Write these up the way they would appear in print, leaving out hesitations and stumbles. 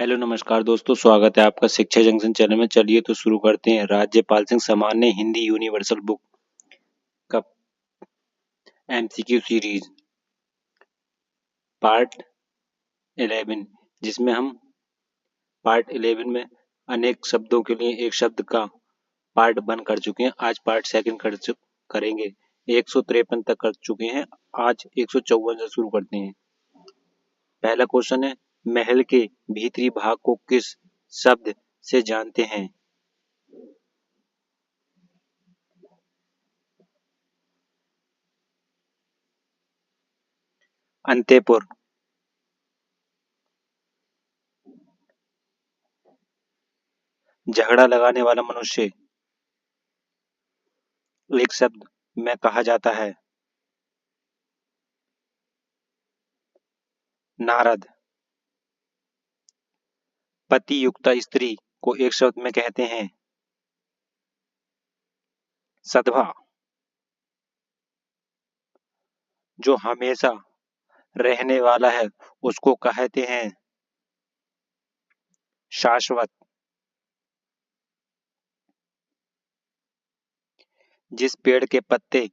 Hello नमस्कार दोस्तों, स्वागत है आपका शिक्षा जंक्शन चैनल में। चलिए तो शुरू करते हैं। राज्यपाल सिंह सामान्य हिंदी यूनिवर्सल बुक का एमसीक्यू सीरीज पार्ट 11, जिसमें हम पार्ट 11 में अनेक शब्दों के लिए एक शब्द का पार्ट 1 कर चुके हैं। आज पार्ट 2 करेंगे। 153 तक कर चुके हैं। आज 154 से शुरू करते हैं। पहला क्वेश्चन है, महल के भीतरी भाग को किस शब्द से जानते हैं? अंतेपुर। झगड़ा लगाने वाला मनुष्य एक शब्द में कहा जाता है? नारद। पति युक्त स्त्री को एक शब्द में कहते हैं? सधवा। जो हमेशा रहने वाला है उसको कहते हैं? शाश्वत। जिस पेड़ के पत्ते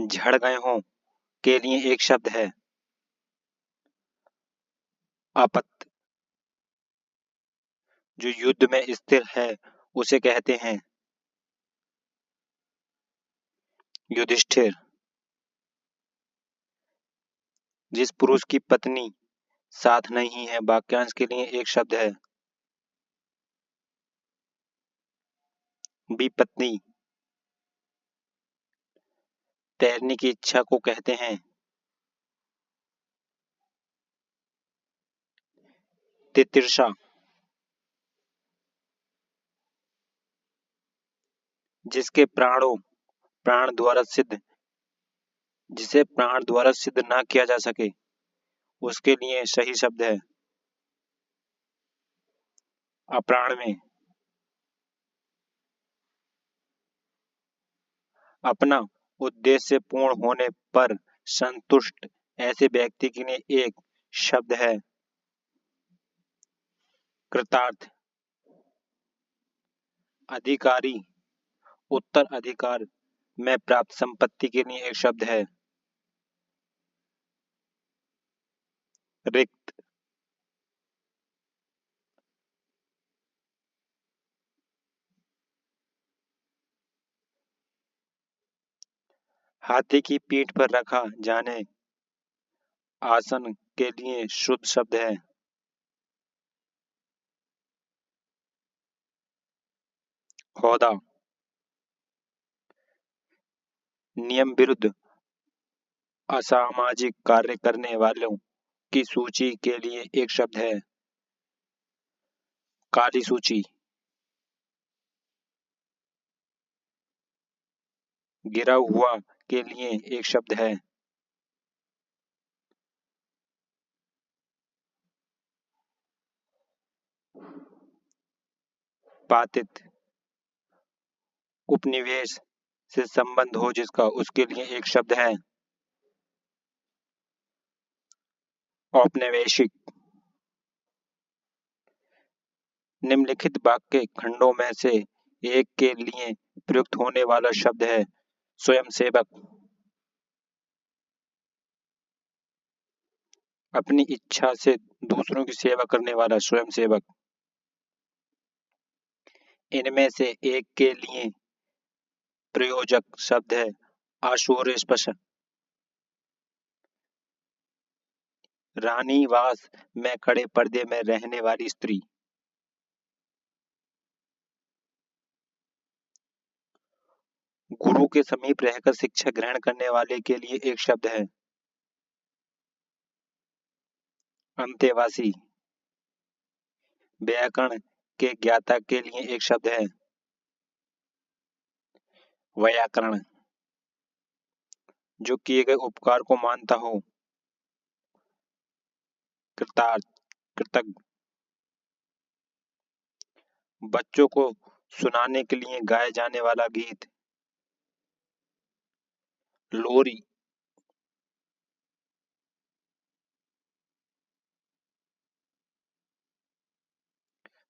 झड़ गए हों के लिए एक शब्द है? आपत्त। जो युद्ध में स्थिर है उसे कहते हैं? युधिष्ठिर। जिस पुरुष की पत्नी साथ नहीं है वाक्यांश के लिए एक शब्द है? विपत्नी। तैरने की इच्छा को कहते हैं? तितिर्षा। जिसके प्राण द्वारा सिद्ध जिसे प्राण द्वारा सिद्ध ना किया जा सके उसके लिए सही शब्द है? अप्राण में। अपना उद्देश्य पूर्ण होने पर संतुष्ट ऐसे व्यक्ति के लिए एक शब्द है? कृतार्थ। अधिकारी उत्तराधिकार में प्राप्त संपत्ति के लिए एक शब्द है? रिक्त। हाथी की पीठ पर रखा जाने आसन के लिए शुद्ध शब्द है? हौदा। नियम विरुद्ध असामाजिक कार्य करने वालों की सूची के लिए एक शब्द है? काली सूची। गिरा हुआ के लिए एक शब्द है? पातित। उपनिवेश से संबंध हो जिसका उसके लिए एक शब्द है? औपनिवेशिक। निम्नलिखित वाक्य खंडों में से एक के लिए प्रयुक्त होने वाला शब्द है? स्वयंसेवक। अपनी इच्छा से दूसरों की सेवा करने वाला स्वयंसेवक। इनमें से एक के लिए प्रयोजक शब्द है? आशुरस्पश। रानीवास में खड़े पर्दे में रहने वाली स्त्री। गुरु के समीप रहकर शिक्षा ग्रहण करने वाले के लिए एक शब्द है? अंतेवासी। व्याकरण के ज्ञाता के लिए एक शब्द है? व्याकरण। जो किए गए उपकार को मानता हो? कृतार्थ कृतज्ञ। बच्चों को सुनाने के लिए गाए जाने वाला गीत? लोरी।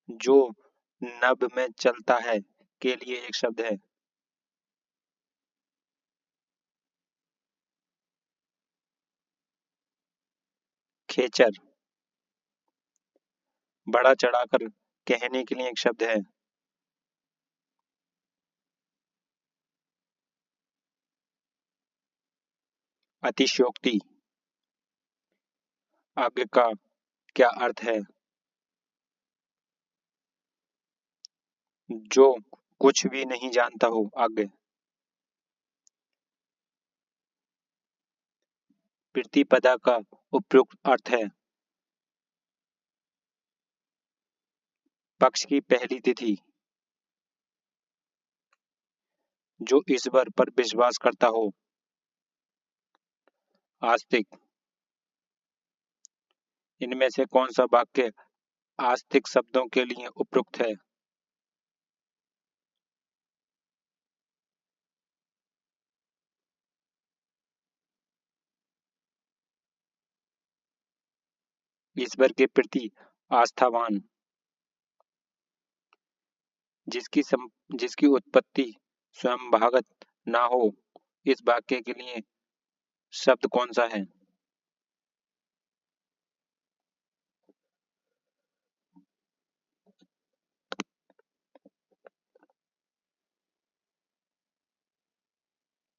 जो नभ में चलता है के लिए एक शब्द है। खेचर। बड़ा चढ़ाकर कहने के लिए एक शब्द है। अतिशयोक्ति। आज्ञा का क्या अर्थ है? जो कुछ भी नहीं जानता हो। आज्ञा। प्रतिपदा का उपयुक्त अर्थ है। पक्ष की पहली तिथि। जो ईश्वर पर विश्वास करता हो। आस्तिक। इनमें से कौन सा वाक्य आस्तिक शब्दों के लिए उपयुक्त है? ईश्वर के प्रति आस्थावान। जिसकी उत्पत्ति स्वयंभागत ना हो, इस वाक्य के लिए शब्द कौन सा है?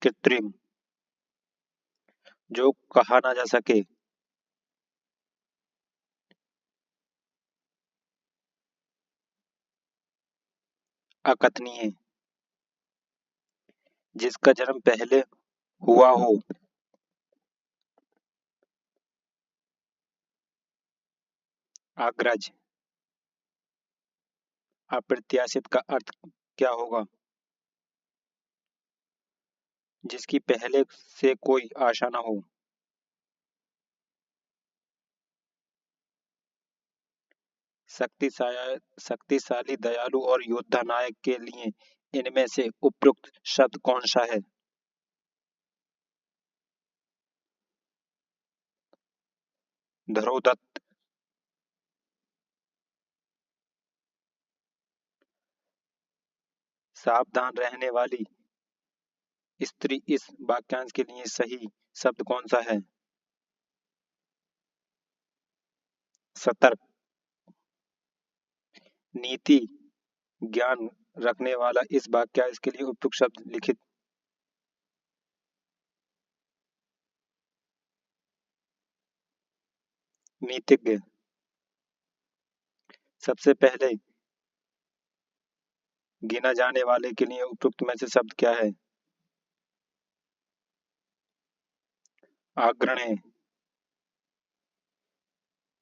कृत्रिम। जो कहा ना जा सके। अकथनीय। जिसका जन्म पहले हुआ हो। अग्रज। अप्रत्याशित का अर्थ क्या होगा? जिसकी पहले से कोई आशा ना हो। शक्तिशाली, दयालु और योद्धा नायक के लिए इनमें से उपयुक्त शब्द कौन सा है? धरोदत्त। सावधान रहने वाली स्त्री इस वाक्यांश के लिए सही शब्द कौन सा है? सतर्क। नीति ज्ञान रखने वाला इस वाक्यांश के लिए उपयुक्त शब्द लिखित। नीतिज्ञ। सबसे पहले गिना जाने वाले के लिए उपयुक्त में से शब्द क्या है? अग्रणी।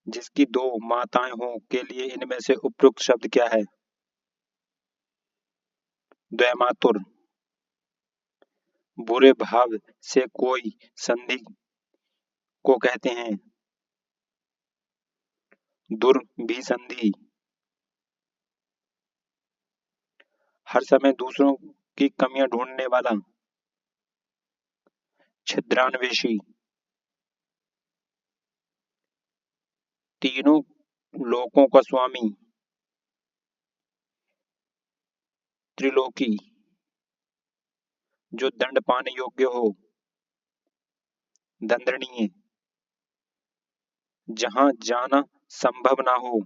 जिसकी दो माताएं हों के लिए इनमें से उपयुक्त शब्द क्या है? द्वैमातुर। बुरे भाव से कोई संधि को कहते हैं। दुर्भिसंधि। हर समय दूसरों की कमियां ढूंढने वाला। छिद्रान्वेषी। तीनों लोकों का स्वामी। त्रिलोकी। जो दंड पाने योग्य हो। दंडनीय। जहां जाना संभव ना हो।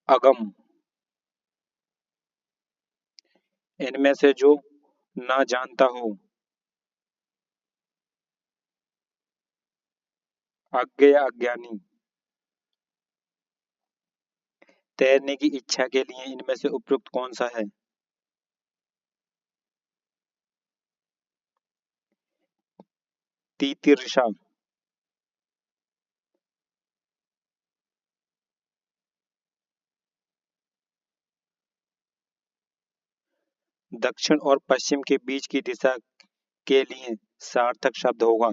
अगम। इनमें से जो ना जानता हो। अज्ञ या अज्ञानी। तैरने की इच्छा के लिए इनमें से उपयुक्त कौन सा है? तितिर्षा। दक्षिण और पश्चिम के बीच की दिशा के लिए सार्थक शब्द होगा।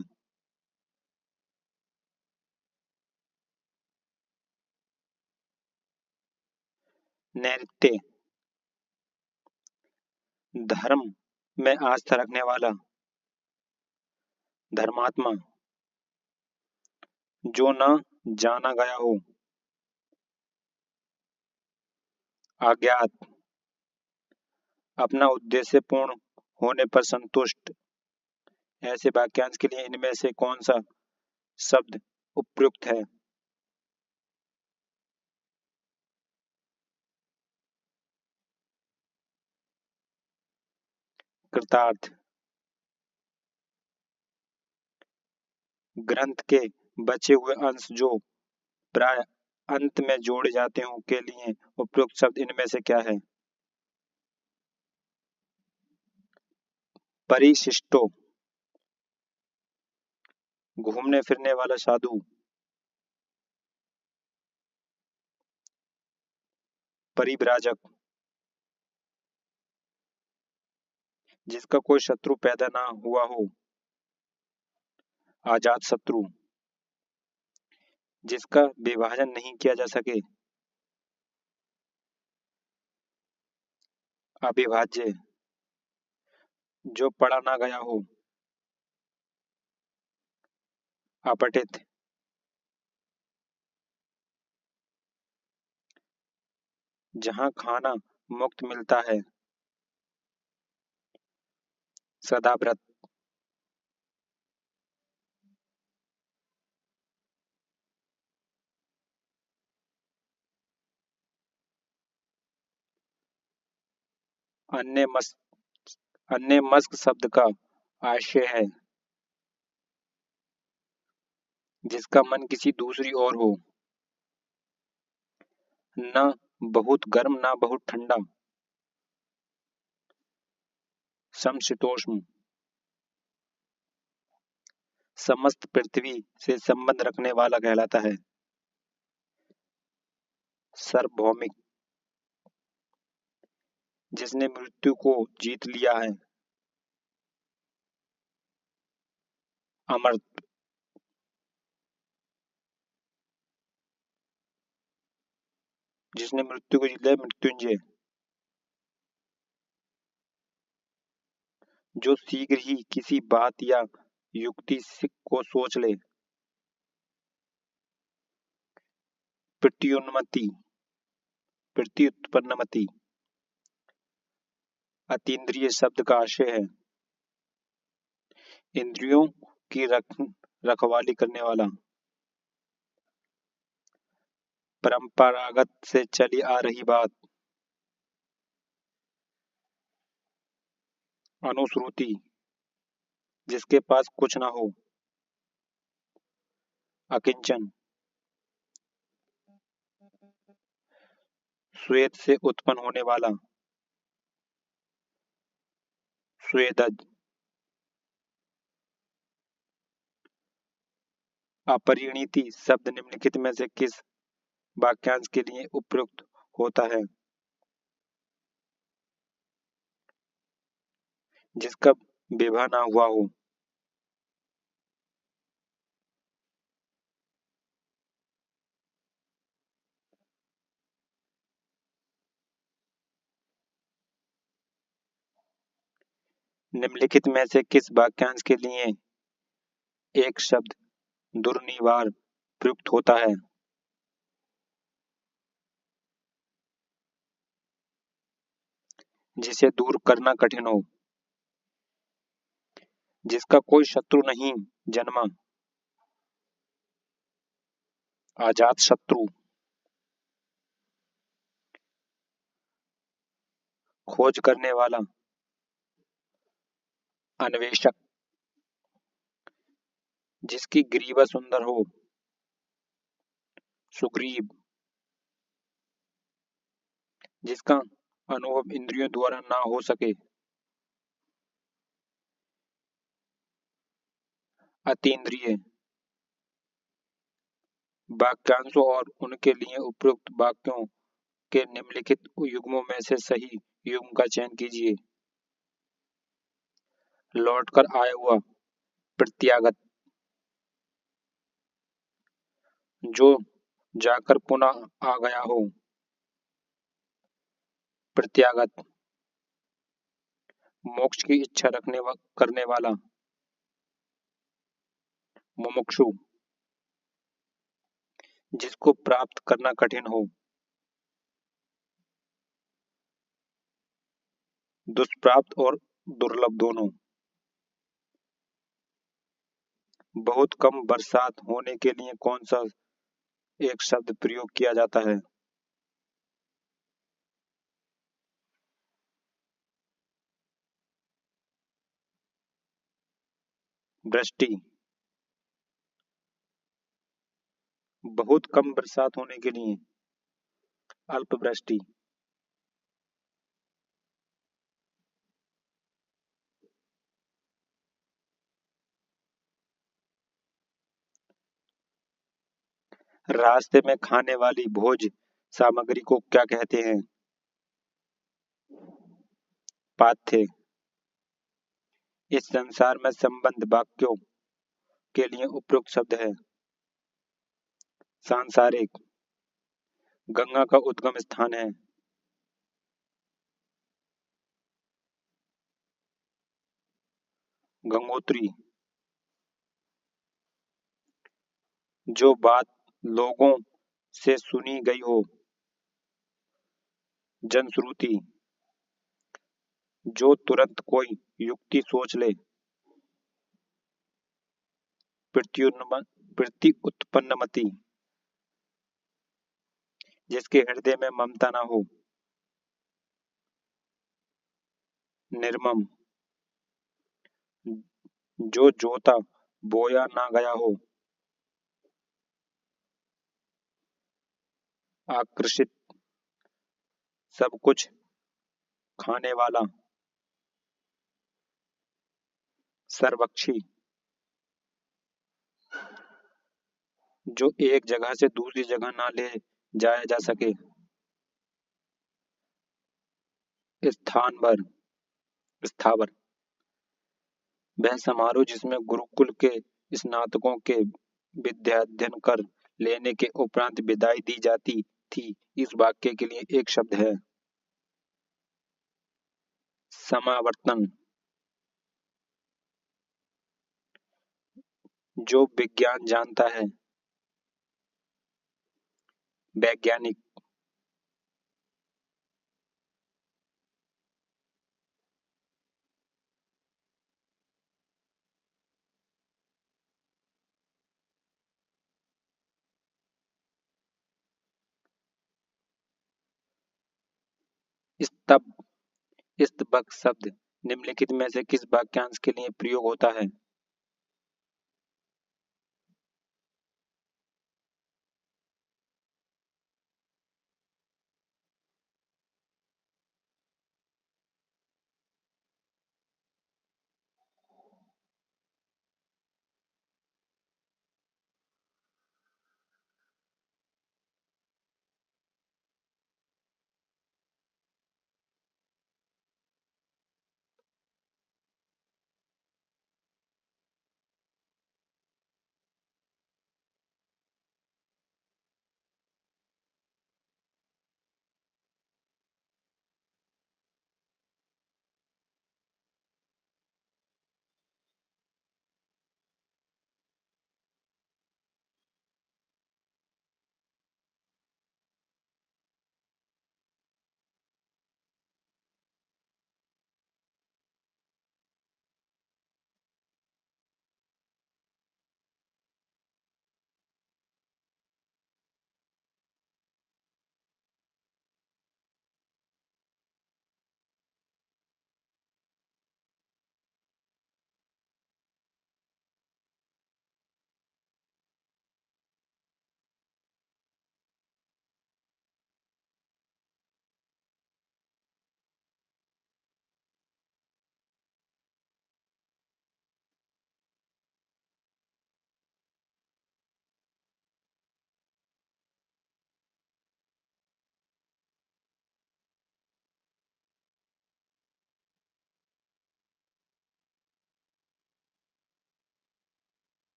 नैत्य। धर्म में आस्था रखने वाला। धर्मात्मा। जो न जाना गया हो, अज्ञात, अपना उद्देश्य पूर्ण होने पर संतुष्ट। ऐसे वाक्यांश के लिए इनमें से कौन सा शब्द उपयुक्त है? कृतार्थ। ग्रंथ के बचे हुए अंश जो प्राय अंत में जोड़े जाते हैं के लिए उपयुक्त शब्द इनमें से क्या है? परिशिष्टो, घूमने फिरने वाला साधु। परिव्राजक, जिसका कोई शत्रु पैदा ना हुआ हो। अजात शत्रु, जिसका विभाजन नहीं किया जा सके। अविभाज्य, जो पढ़ा ना गया हो। अपठित, जहाँ खाना मुक्त मिलता है। सदाव्रत, अन्य मस्क, अन्य मस्क शब्द का आशय है जिसका मन किसी दूसरी ओर हो। न बहुत गर्म न बहुत ठंडा। समशीतोष्ण, समस्त पृथ्वी से संबंध रखने वाला कहलाता है। सार्वभौमिक, जिसने मृत्यु को जीत लिया है। अमर्त, जिसने मृत्यु को जीत लिया। मृत्युंजय, जो शीघ्र ही किसी बात या युक्ति को सोच ले। प्रत्युन्मति, प्रत्युत्पन्नमति। अतीन्द्रिय शब्द का आशय है इंद्रियों की रखवाली करने वाला। परंपरागत से चली आ रही बात। अनुश्रुति, जिसके पास कुछ ना हो। अकिंचन, श्वेत से उत्पन्न होने वाला। स्वेदज, अपरिणीति शब्द निम्नलिखित में से किस वाक्यांश के लिए उपयुक्त होता है? जिसका विवाह ना हुआ हो। निम्नलिखित में से किस वाक्यांश के लिए एक शब्द दुर्निवार प्रयुक्त होता है? जिसे दूर करना कठिन हो। जिसका कोई शत्रु नहीं जन्मा। अजात शत्रु, खोज करने वाला। अन्वेषक, जिसकी ग्रीवा सुंदर हो। सुग्रीव, जिसका अनुभव इंद्रियों द्वारा ना हो सके। अतीन्द्रिय, वाक्यांशों और उनके लिए उपयुक्त वाक्यों के निम्नलिखित युग्मों में से सही युग्म का चयन कीजिए। लौटकर आया हुआ। प्रत्यागत, जो जाकर पुनः आ गया हो। प्रत्यागत, मोक्ष की इच्छा करने वाला। मुमुक्षु, जिसको प्राप्त करना कठिन हो, दुष्प्राप्त और दुर्लभ दोनों। बहुत कम बरसात होने के लिए कौन सा एक शब्द प्रयोग किया जाता है? वृष्टि। बहुत कम बरसात होने के लिए अल्पवृष्टि। रास्ते में खाने वाली भोज सामग्री को क्या कहते हैं? पाथ्य। इस संसार में संबंध वाक्यों के लिए उपयुक्त शब्द है सांसारिक। गंगा का उद्गम स्थान है गंगोत्री। जो बात लोगों से सुनी गई हो, जनश्रुति। जो तुरंत कोई युक्ति सोच ले, प्रति उत्पन्नमति। जिसके हृदय में ममता ना हो, निर्मम। जो जोता बोया ना गया हो, आकर्षित। सब कुछ खाने वाला, सर्वक्षी। जो एक जगह से दूसरी जगह ना ले जाया जा सके, स्थान भर, स्थावर। वह समारोह जिसमें गुरुकुल के स्नातकों के विद्याध्ययन कर लेने के उपरांत विदाई दी जाती थी, इस वाक्य के लिए एक शब्द है समावर्तन। जो विज्ञान जानता है, वैज्ञानिक। स्तब स्तबक शब्द निम्नलिखित में से किस वाक्यांश के लिए प्रयोग होता है?